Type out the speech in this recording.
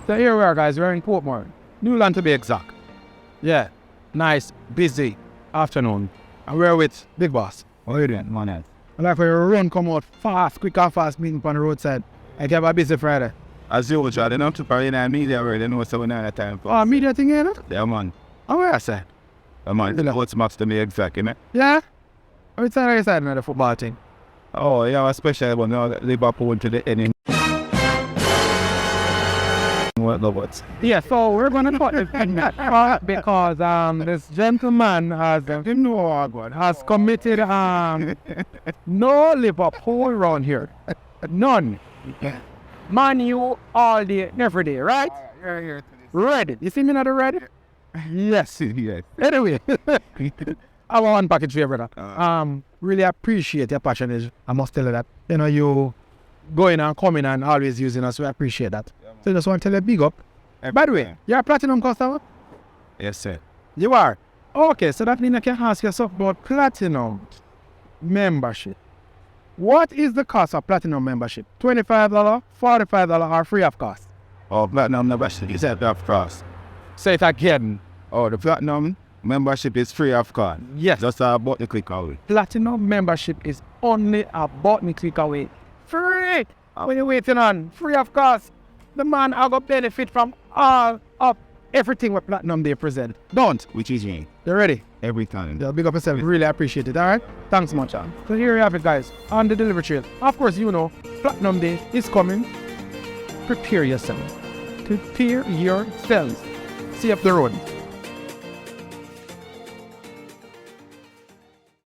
So here we are, guys. We're in Portmore. Newland to be exact. Yeah. Nice, busy afternoon. And we're with Big Boss. How you doing, man? I like for your run come out fast, quick and fast, meeting on the roadside. I have a busy Friday. As usual, they don't to party in the media where they know what's going on at time. Oh, media thing, you know? Yeah, man. Oh, where I say? Yeah, man. What's much to me exact, you know? Yeah? Or it's on the side of the football thing? Oh, yeah, especially when Liverpool to the ending. What? Yeah, so we're going to cut the part because this gentleman has committed no Liverpool around here. None. Man, you all day, every day, right? Red. You see me not the red? Yes. Yes. Anyway, I want one package for you, brother. Really appreciate your passion. I must tell you that. You know, you going and coming and always using us. We appreciate that. So just want to tell you big up. By the way, you're a platinum customer? Yes, sir. You are? Okay, so that means I can ask you something about platinum membership. What is the cost of platinum membership? $25, $45, or free of cost? Oh, platinum membership is free of cost. Say it again. Oh, the platinum membership is free of cost. Yes. Just a button click away. Platinum membership is only a button click away. Free! What are you waiting on? Free of cost. The man I got benefit from all of everything what Platinum they present. Don't. Which is me. You ready? Every time. Yeah, big up yourself. Really appreciate it. Alright? Thanks much. So here you have it, guys. On the delivery trail. Of course, you know, Platinum Day is coming. Prepare yourself. Prepare yourselves. See you up the road.